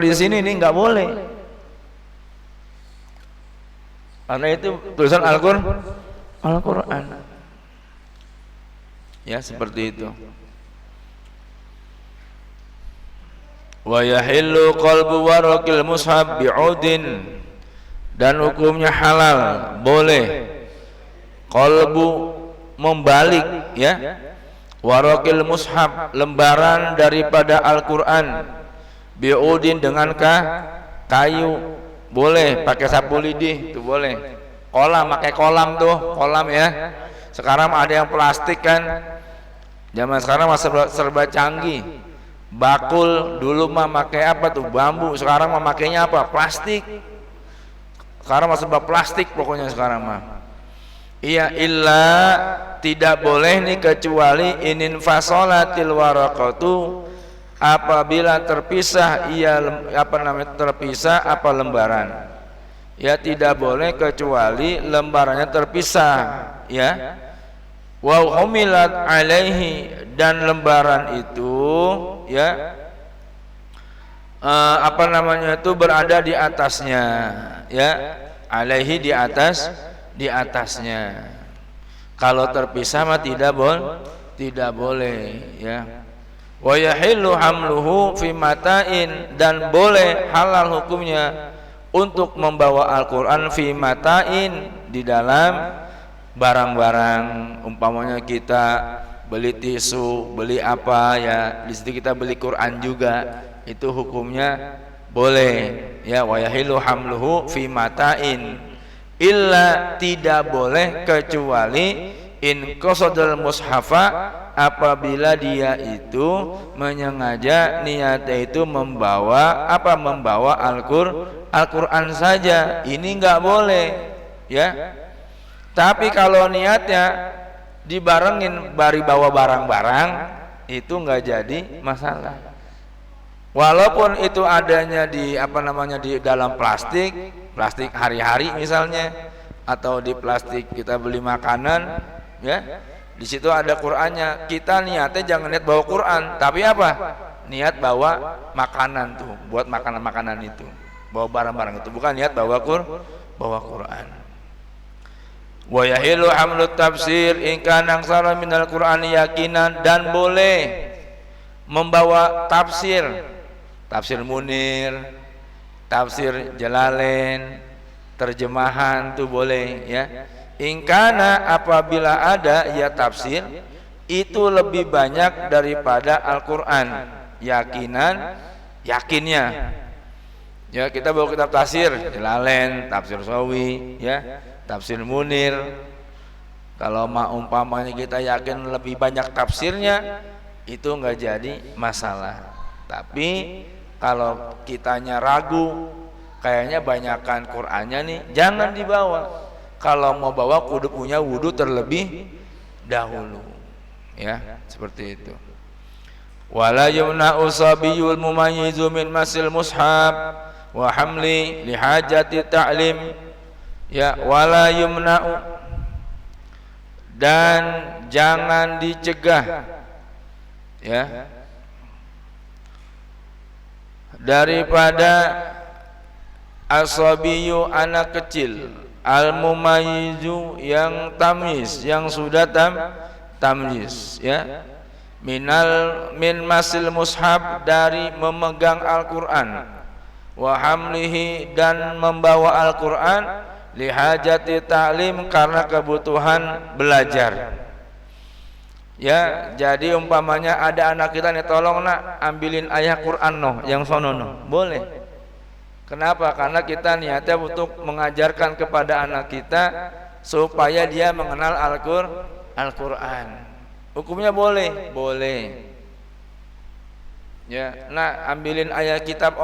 di sini nih nggak boleh, karena itu tulisan Al-Quran. Ya seperti itu. Wa yahillu qalbu waraqil mushaf bi'udin, dan hukumnya halal boleh qalbu membalik ya waraqil mushaf lembaran daripada Al-Quran bi'udin dengan kayu, boleh pakai sapu lidi itu boleh, kolam pakai kolam tuh kolam ya. Sekarang ada yang plastik kan, zaman sekarang masih serba canggih. Bakul dulu mah pakai apa tuh, bambu, sekarang mah makainya apa, plastik. Sekarang mah serba plastik pokoknya sekarang mah. Iya, illa tidak boleh nih kecuali inin fasolatil waraqatu, apabila terpisah terpisah apa lembaran. Ya tidak boleh kecuali lembarannya terpisah ya. Wa humilat alaihi, dan lembaran itu ya itu berada di atasnya ya, alaihi di atasnya. Kalau terpisah mah tidak boleh ya. Wa yahillu hamluhu fi matain, dan boleh halal hukumnya untuk membawa Al-Quran fi matain, di dalam barang-barang. Umpamanya kita beli tisu, beli apa ya, di situ kita beli Quran juga, itu hukumnya boleh ya. Wa yahillu hamluhu fi matain, illa tidak boleh kecuali in qasadal mushafa, apabila dia itu menyengaja niatnya itu membawa Al-Quran saja, ini nggak boleh ya. Tapi kalau niatnya dibarengin bari bawa barang-barang, itu nggak jadi masalah. Walaupun itu adanya di di dalam plastik hari-hari misalnya, atau di plastik kita beli makanan ya, di situ ada Qur'annya. Kita niatnya jangan niat bawa Qur'an, tapi apa? Niat bawa makanan tuh, buat makanan-makanan itu, bawa barang-barang itu, bukan niat bawa Qur'an. Wa yahilu hamlut tafsir in kana aksara minal Qur'ani yakinan, dan boleh membawa tafsir Munir, tafsir Jalalain, terjemahan tuh boleh ya. In kana, apabila ada ya tafsir itu lebih banyak daripada Al-Quran, yakinnya ya. Kita bawa kitab tafsir Jalalain, tafsir Sawi ya, tafsir Munir. Kalau umpamanya kita yakin lebih banyak tafsirnya, itu nggak jadi masalah. Tapi kalau kitanya ragu, kayaknya banyakan Qur'annya nih, jangan dibawa. Kalau mau bawa kudu punya wudu terlebih dahulu ya, seperti itu. Wala yumna'u sabiyul mumayyizu min masil mushaf wa hamli li hajati ta'lim ya. Wala yumna'u, dan jangan dicegah ya daripada asabiyu, anak kecil, al-mumayyizu, yang tamyiz, yang sudah tamyiz ya, min masil mushaf, dari memegang Al-Quran, wa hamlihi, dan membawa Al-Quran, lihajati ta'lim, karena kebutuhan belajar ya. Jadi umpamanya ada anak kita nih, tolong nak ambilin ayat Quran yang sono boleh. Kenapa? Karena kita niatnya untuk mengajarkan kepada anak kita supaya dia mengenal Al-Quran. Hukumnya boleh ya. Nah, ambilin ayat kitab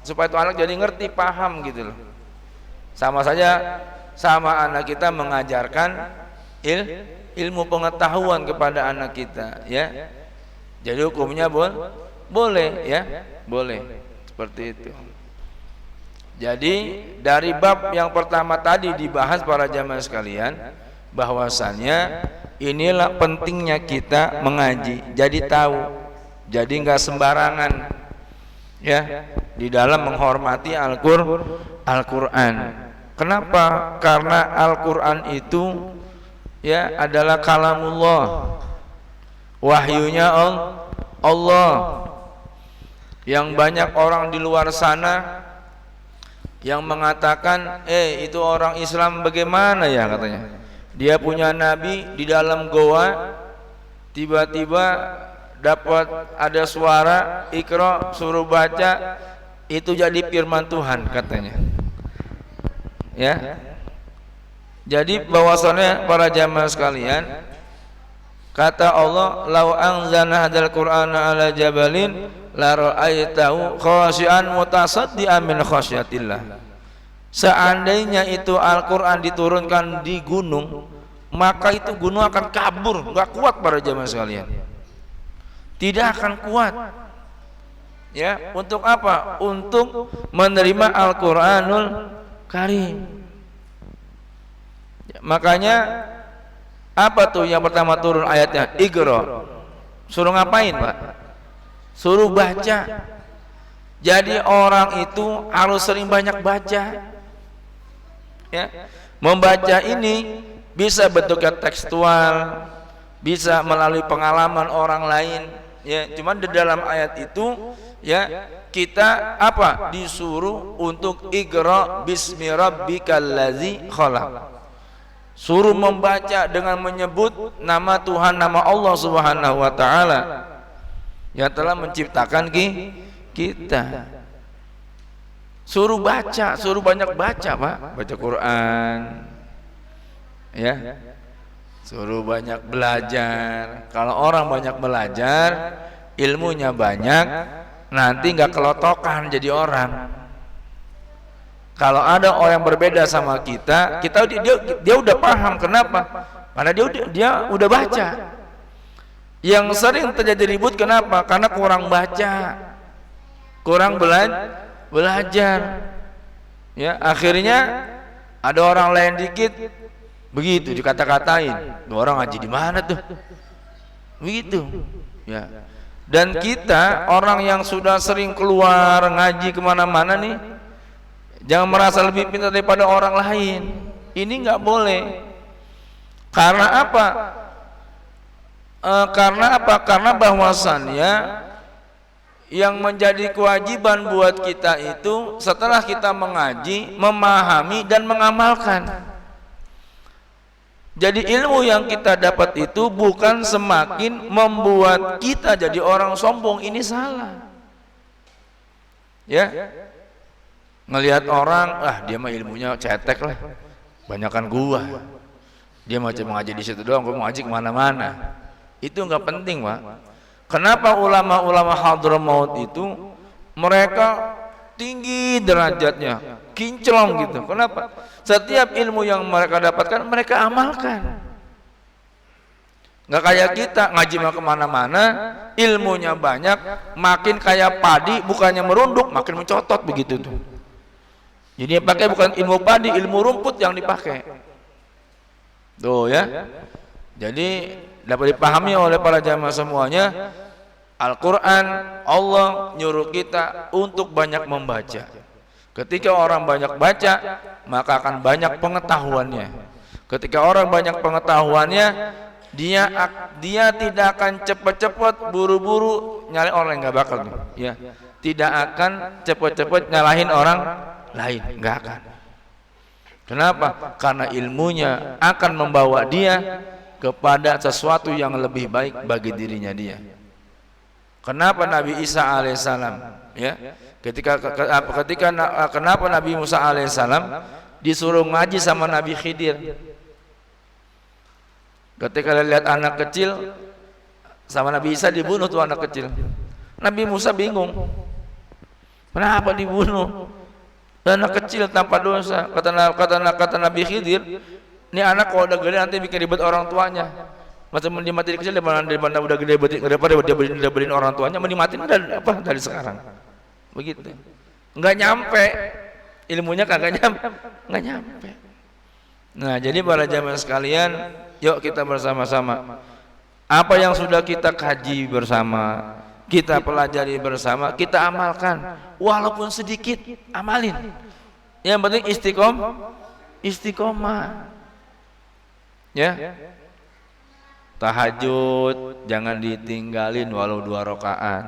supaya itu anak jadi ngerti, paham gitu loh. Sama saja sama anak kita mengajarkan ilmu pengetahuan kepada anak kita ya. Jadi hukumnya boleh ya, boleh seperti itu. Jadi dari bab yang pertama tadi dibahas para jamaah sekalian, bahwasannya inilah pentingnya kita mengaji, jadi tahu, jadi nggak sembarangan ya. di dalam menghormati Al-Qur'an. Kenapa? Karena Al-Qur'an itu ya adalah kalamullah, wahyunya Allah. Yang banyak orang di luar sana yang mengatakan, itu orang Islam bagaimana ya katanya. Dia punya nabi di dalam goa, tiba-tiba dapat ada suara Iqra, suruh baca, itu jadi firman Tuhan katanya. Ya. Jadi bahwasannya para jamaah sekalian, kata Allah, "Lau anzalna hadzal Qur'ana 'ala jabalin la ra'aitahu khashi'an mutasaddian min khasyatillah." Seandainya itu Al-Qur'an diturunkan di gunung, maka itu gunung akan kabur, enggak kuat para jamaah sekalian. Tidak akan kuat. Ya, untuk apa? Untuk menerima Al-Qur'anul Karim. Makanya apa tuh yang pertama turun ayatnya? Iqra. Suruh ngapain, Pak? Suruh baca. Jadi orang itu harus sering banyak baca. Ya. Membaca ini bisa bentuknya tekstual, bisa melalui pengalaman orang lain, ya. Cuman di dalam ayat itu ya kita apa? Disuruh untuk Iqra bismi rabbikal ladzi khalaq. Suruh membaca dengan menyebut nama Tuhan, nama Allah Subhanahu wa taala yang telah menciptakan kita. Suruh baca, suruh banyak baca, Pak. Baca Quran. Ya. Suruh banyak belajar. Kalau orang banyak belajar, ilmunya banyak, nanti enggak kelotokan jadi orang. Kalau ada orang yang berbeda sama kita dia udah paham. Kenapa? Karena dia udah baca. Yang sering terjadi ribut kenapa? Karena kurang baca, kurang belajar. Ya, akhirnya ada orang lain dikit begitu dikata-katain. Orang ngaji di mana tuh? Begitu. Ya. Dan kita orang yang sudah sering keluar ngaji kemana-mana nih, jangan merasa lebih pintar daripada orang lain. Ini nggak boleh. Karena apa? Karena bahwasannya yang menjadi kewajiban buat kita itu setelah kita mengaji, memahami dan mengamalkan. Jadi ilmu yang kita dapat itu bukan semakin membuat kita jadi orang sombong. Ini salah. Ya. Ngelihat orang, dia mah ilmunya cetek lah, banyakan gua, dia macam ngaji di situ doang, gua mau ngaji kemana-mana. Itu nggak penting, Pak. Kenapa ulama-ulama Hadramaut itu mereka tinggi derajatnya, kinclong gitu? Kenapa? Setiap ilmu yang mereka dapatkan mereka amalkan. Nggak kayak kita ngaji mah kemana-mana, ilmunya banyak, makin kayak padi, bukannya merunduk, makin mencotot begitu tuh. Jadi yang pakai bukan ilmu padi, ilmu rumput yang dipakai. Tuh ya. Jadi dapat dipahami oleh para jamaah semuanya, Al-Qur'an Allah nyuruh kita untuk banyak membaca. Ketika orang banyak baca, maka akan banyak pengetahuannya. Ketika orang banyak pengetahuannya, dia tidak akan cepat-cepat buru-buru nyalain orang yang nggak bakal, ya. Tidak akan cepat-cepat nyalahin orang lain, enggak akan. Kenapa? Karena ilmunya akan membawa dia kepada sesuatu yang lebih baik bagi dirinya dia. Kenapa Nabi Isa alaihissalam, ya, kenapa Nabi Musa alaihissalam disuruh ngaji sama Nabi Khidir? Ketika lihat anak kecil sama Nabi Isa dibunuh tuh anak kecil, Nabi Musa bingung, kenapa dibunuh? Dan anak kecil tanpa dosa. Kata Nabi Khidir, ini anak kalau udah gede nanti bikin ribet orang tuanya. Macam dimati kecil daripada udah gede daripada dia beliin orang tuanya, mending dari sekarang. Begitu. Enggak nyampe. Ilmunya kagak nyampe. Nah, jadi para jamaah sekalian, yuk kita bersama-sama. Apa yang sudah kita kaji bersama, kita pelajari bersama, kita amalkan walaupun sedikit, amalin. Yang penting istiqomah. Ya. Tahajud jangan ditinggalin walau 2 rakaat.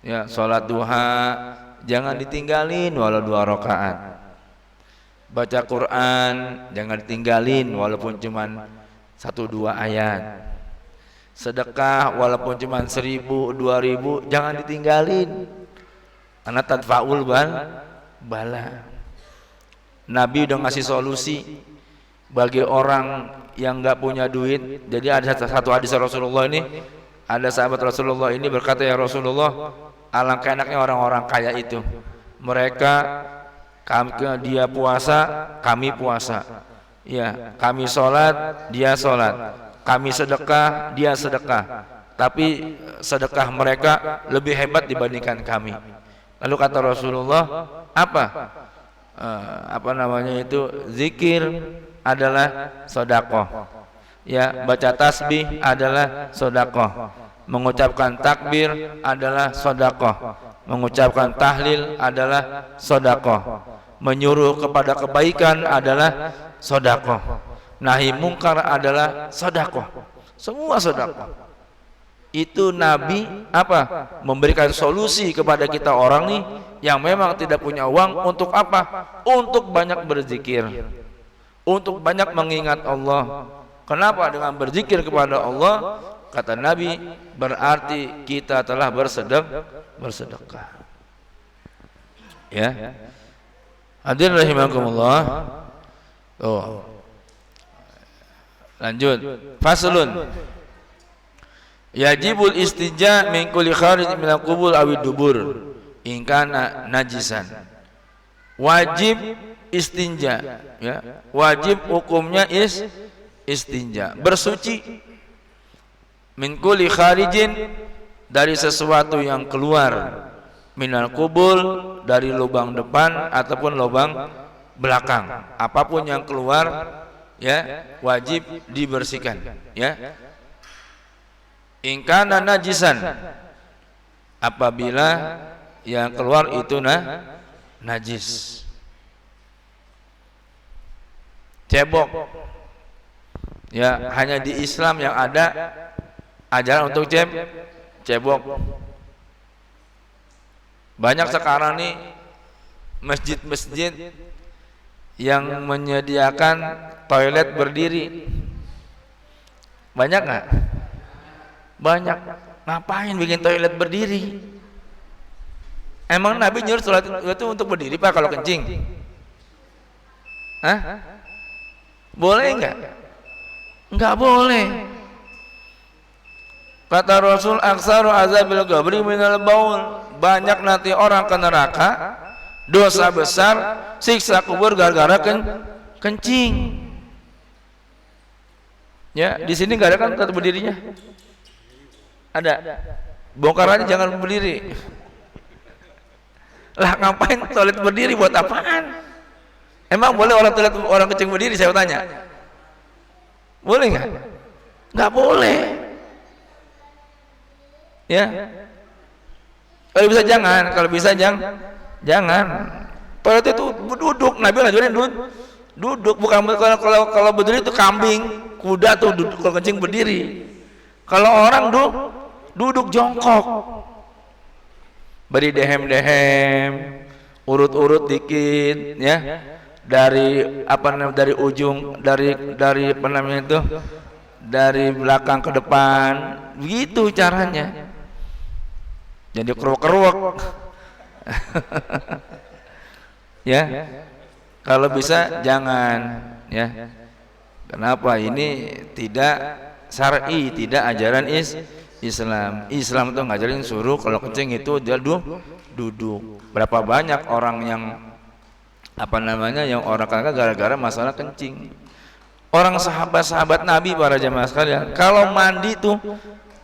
Ya, salat duha jangan ditinggalin walau 2 rakaat. Baca Quran jangan ditinggalin walaupun cuman 1-2 ayat. Sedekah walaupun cuman 1.000-2.000 jangan ditinggalin. Karena tadfaul bala. Nabi udah ngasih solusi bagi orang yang nggak punya duit. Jadi ada satu hadis Rasulullah ini, ada sahabat Rasulullah ini berkata, ya Rasulullah, alangkah enaknya orang-orang kaya itu. Mereka dia puasa, kami puasa. Ya, kami sholat, dia sholat. Kami sedekah, dia sedekah. Tapi sedekah mereka lebih hebat dibandingkan kami. Lalu kata Rasulullah, apa namanya itu? Zikir adalah sedekah. Ya, baca tasbih adalah sedekah. Mengucapkan takbir adalah sedekah. Mengucapkan tahlil adalah sedekah. Menyuruh kepada kebaikan adalah sedekah. Nahi mungkar adalah sedekah. Semua sedekah. Itu Nabi memberikan solusi kepada kita orang nih yang memang tidak punya uang. Untuk apa? Untuk banyak berzikir, untuk banyak mengingat Allah. Kenapa? Dengan berzikir kepada Allah, kata Nabi, berarti kita telah bersedekah. Ya, hadirin rahimakumullah. Lanjut. Faslun. Yajibul istija min kulli kharij min al-qubul aw ad-dubur in kana najisan. Wajib istinja, ya. Wajib hukumnya istinja, bersuci min kulli kharijin, dari sesuatu yang keluar, minal qubul, dari lubang depan ataupun lubang belakang. Apapun yang keluar, ya, wajib dibersihkan, ya. In kana najisan, apabila yang keluar itu najis. Cebok, ya, hanya di Islam yang ada ajaran untuk cebok. Banyak sekarang nih masjid-masjid yang menyediakan toilet berdiri. Banyak nggak? Banyak. Ngapain bikin toilet berdiri? Emang Nabi nyuruh sholat itu untuk berdiri Pak kalau kencing? Hah? Boleh nggak? Nggak boleh. Kata Rasul, aksaru azabil qabri minal baul. Banyak nanti orang ke neraka, dosa besar, siksa kubur gara-gara kencing. Ya, di sini nggak ada kan tempat berdirinya? Ada. Bongkar aja, jangan berdiri. Lah ngapain toilet berdiri, buat apaan? Emang boleh orang kencing berdiri, saya tanya? Boleh nggak? Nggak boleh. Ya. Kalau bisa jangan, kalau bisa jangan. Toilet itu duduk, Nabi ngajarin duduk, bukan kalau berdiri itu kambing, kuda tuh duduk, kalau kencing berdiri. Kalau orang duduk jongkok, beri dehem, urut-urut dikit, ya, dari ujung, dari apa namanya itu, dari belakang ke depan, begitu caranya. Jadi keruak-keruak. Ya, kalau bisa jangan, ya. Kenapa? Ini tidak syar'i, tidak ajaran Islam. Islam itu ngajarin suruh kalau kencing itu dia duduk. Berapa banyak orang yang yang orang kagak gara-gara masalah kencing. Orang sahabat-sahabat Nabi, para jamaah sekalian, kalau mandi tuh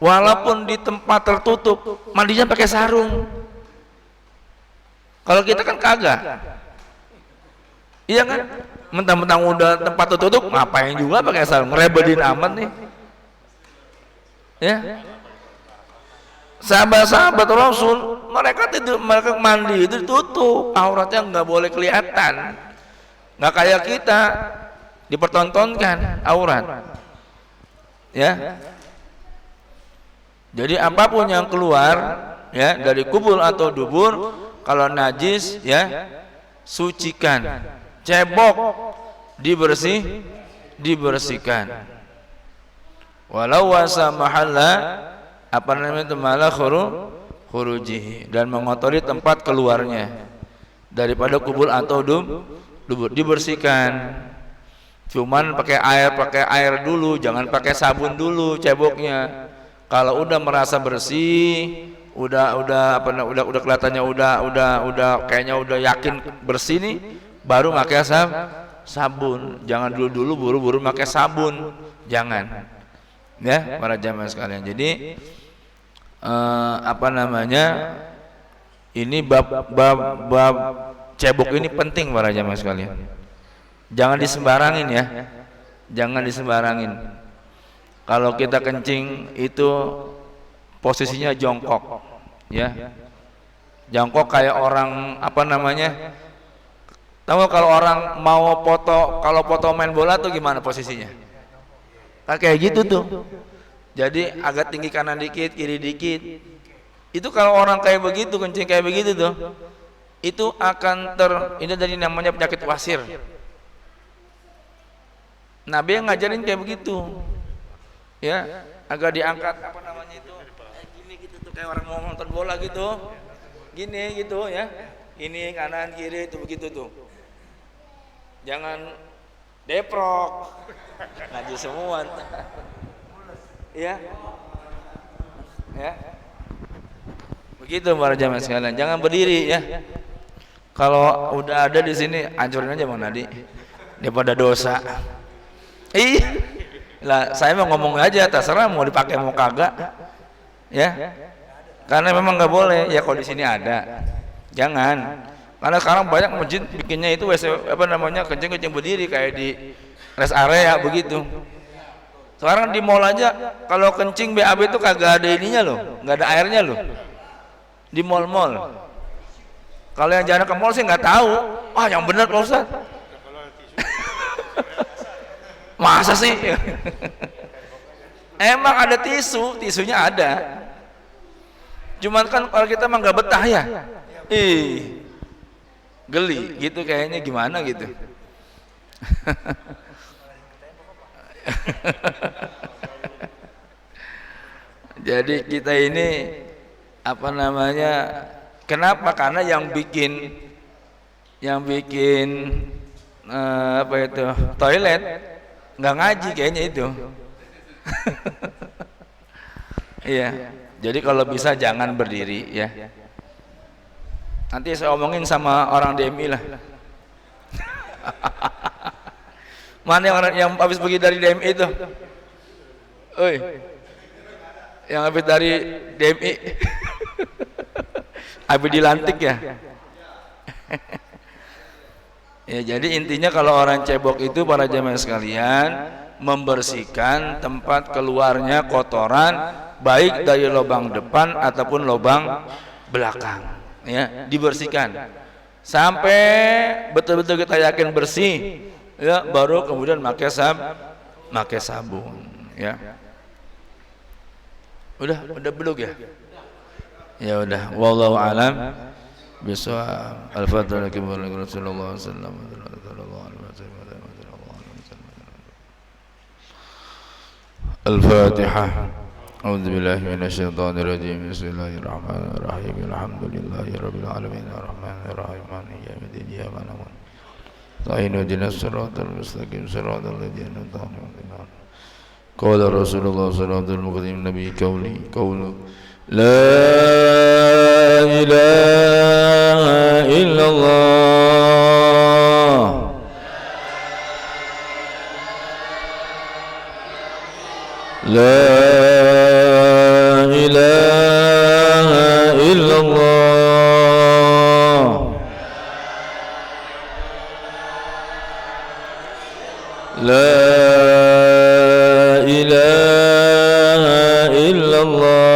walaupun di tempat tertutup, mandinya pakai sarung. Kalau kita kan kagak. Iya kan? Mentang-mentang udah tempat tertutup, ngapain juga pakai sarung? Ngerebedin amat nih. Ya. sahabat-sahabat Rasul mereka mandi itu tutup auratnya, nggak boleh kelihatan, nggak kayak kita dipertontonkan aurat ya. Jadi apapun yang keluar ya dari kubur atau dubur, kalau najis ya sucikan, cebok dibersihkan, walau wasa mahalla apa namanya itu malah khurujihi, dan mengotori tempat keluarnya daripada kubur atau dubur, dibersihkan. Cuman pakai air dulu, jangan pakai sabun dulu ceboknya. Kalau udah merasa bersih, udah kelihatannya udah kayaknya udah yakin bersih nih, baru pakai sabun. Jangan dulu buru-buru pakai sabun, jangan. Ya, para jamaah sekalian. Jadi apa namanya? Ini bab cebok ini penting para jamaah sekalian. Jangan disembarangin ya. Jangan disembarangin. Kalau kita kencing itu posisinya jongkok ya. Jongkok kayak orang apa namanya? Tahu kalau orang mau foto main bola tuh gimana posisinya? Kayak gitu tuh. Jadi agak tinggi kanan dikit, kiri dikit. Itu kalau orang kayak begitu, kencing kayak begitu tuh, itu akan ini dari namanya penyakit wasir. Nabi yang ngajarin kayak begitu. Ya, agak diangkat apa namanya itu? Gini gitu tuh, kayak orang mau nonton bola gitu. Gini gitu ya. Ini kanan kiri itu begitu tuh. Jangan deprok. Najis semua. Ya. Ya. Begitu para jamaah sekalian. Jangan berdiri ya. Kalau udah ada di sini hancurin aja Bang Nadi. Daripada dosa. Lah saya mau ngomong aja, terserah mau dipakai mau kagak. Ya. Karena memang nggak boleh. Ya kalau di sini ada. Jangan. Karena sekarang banyak masjid bikinnya itu WC apa namanya kencing berdiri kayak di rest area begitu. Sekarang di mall aja kalau kencing BAB itu kagak ada ininya loh, nggak ada airnya loh. Di mall-mall. Kalau yang jarang ke mall sih nggak tahu. Wah yang benar Pak Ustaz. Masa sih? Emang ada tisunya ada. Cuman kan kalau kita emang nggak betah ya. Geli gitu kayaknya gimana gitu. Jadi kita ini apa namanya? Kenapa? Karena yang bikin apa itu toilet nggak ngaji kayaknya itu. Iya. Jadi kalau bisa jangan berdiri ya. Nanti saya omongin sama orang DMI lah. Mana orang yang habis pergi dari DMI itu? Oi. Yang habis dari DMI. Habis dilantik ya. Ya jadi intinya kalau orang cebok itu para jamaah sekalian membersihkan tempat keluarnya kotoran baik dari lubang depan ataupun lubang belakang ya, dibersihkan sampai betul-betul kita yakin bersih ya, baru kemudian pakai sabun ya. Udah belum ya? Ya udah, wallahu alam bisawab. Al-Fatihah kepada Rasulullah sallallahu alaihi wasallam. Al-Fatihah. A'udzu billahi minasyaitonir rajim. Bismillahirrahmanirrahim. Alhamdulillahirabbil alamin arrahmanir rahim maliki yaumiddin. Iyyaka na'budu wa iyyaka nasta'in. Ihdinas siratal mustaqim siratal ladzina an'amta 'alaihim. Qala Rasulullah sallallahu alaihi wasallam nabi qawlu la ilaha illallah la ilaha illallah la ilaha illallah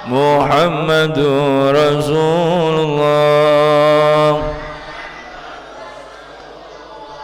Muhammadur Rasulullah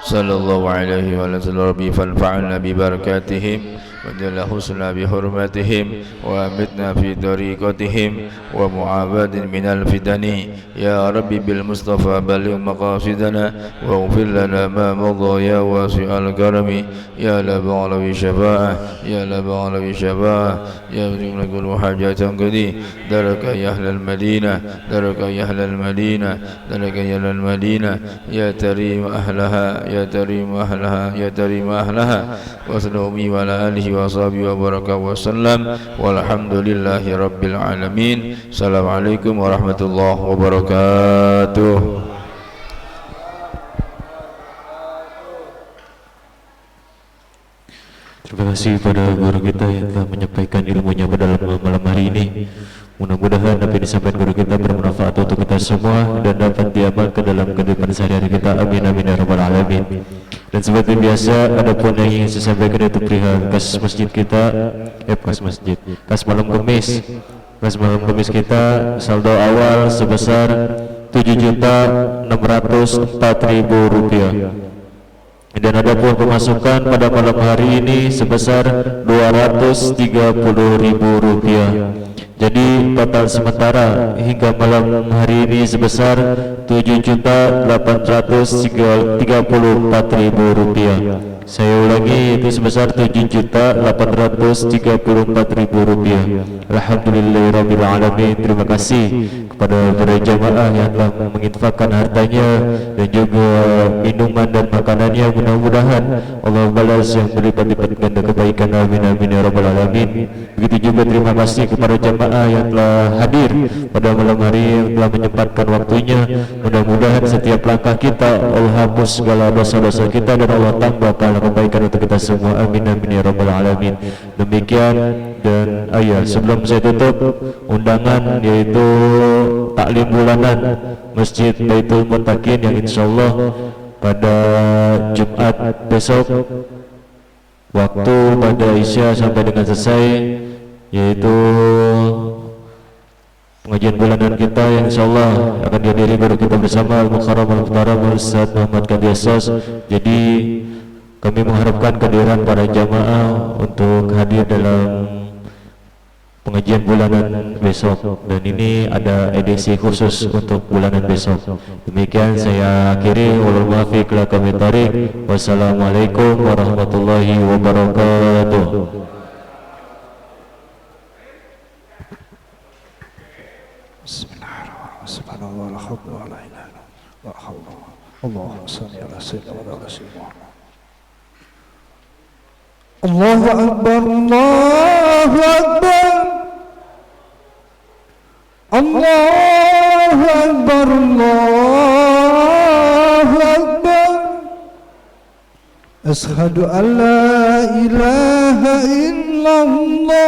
sallallahu alaihi wa sallam. Rabbi fanfa'na bi barakatihim wa jalla husna bi hurmatihim wa amitna fi tariqatihim wa mu'abadin minal fitani ya Rabbi bil Mustafa baligh maqasidana wa ighfir lana ma madha ya wasi'al karami ya la ba'lawi syafa'ah ya la ba'lawi syafa'ah ya rizqna kullu hajatan qadi daraka ya ahlal madinah daraka ya ahlal madinah daraka ya ahlal madinah ya tarim ahlaha ya tarim ahlaha ya tarim ahlaha wa sallallahu wa ala alihi wa sahbihi wa baraka wa sallam walhamdulillahi rabbil alamin. Assalamualaikum warahmatullahi wabarakatuh. Terima kasih pada guru kita yang telah menyampaikan ilmunya pada malam hari ini. Mudah-mudahan apa yang disampaikan guru kita bermanfaat untuk kita semua dan dapat diamalkan dalam kehidupan sehari-hari kita. Amin amin ya rabbal alamin. Dan seperti biasa, adapun yang ingin saya sampaikan itu perihal kas masjid kita, kas malam Kemis. Kas malam Kemis kita saldo awal sebesar Rp7.604.000. Dan adapun pemasukan pada malam hari ini sebesar Rp230.000. Jadi total sementara hingga malam hari ini sebesar Rp7.834.000. Saya ulangi, itu sebesar Rp7.834.000. Alhamdulillahirabbil alamin. Terima kasih kepada para jamaah yang telah menginfakkan hartanya dan juga minuman dan makanannya. Mudah-mudahan Allah balas yang berlipat-lipat ganda kebaikan. Amin amin ya rabbal alamin. Begitu juga terima kasih kepada jamaah yang telah hadir pada malam hari, yang telah menyempatkan waktunya. Mudah-mudahan setiap langkah kita Allah hapus segala dosa-dosa kita dan Allah tambah pahala kebaikan untuk kita semua. Amin amin ya rabbal alamin. Demikian, dan sebelum saya tutup undangan, yaitu taklim bulanan Masjid Baitul Muttaqin yang insyaallah pada Jumat besok waktu pada Isya sampai dengan selesai, yaitu pengajian bulanan kita yang insyaallah akan dihadiri guru kita bersama Al-Mukarram Al-Muhtaram Ustaz Muhammad Kadiasos. Jadi kami mengharapkan kehadiran para jamaah untuk hadir dalam pengajian bulanan besok, dan ini ada edisi khusus untuk bulanan besok. Demikian saya akhiri, wal muwaffiq ila aqwamit thariq. Wassalamualaikum warahmatullahi wabarakatuh. Bismillahirrahmanirrahim. Allahumma shalli ala sayyidina wa ala sayyidina Allahu Akbar, Allahu Akbar, Allahu Akbar, Allahu Akbar. Ashhadu an la ilaha illallah,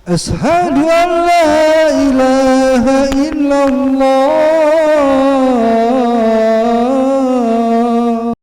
ashhadu an la ilaha illallah.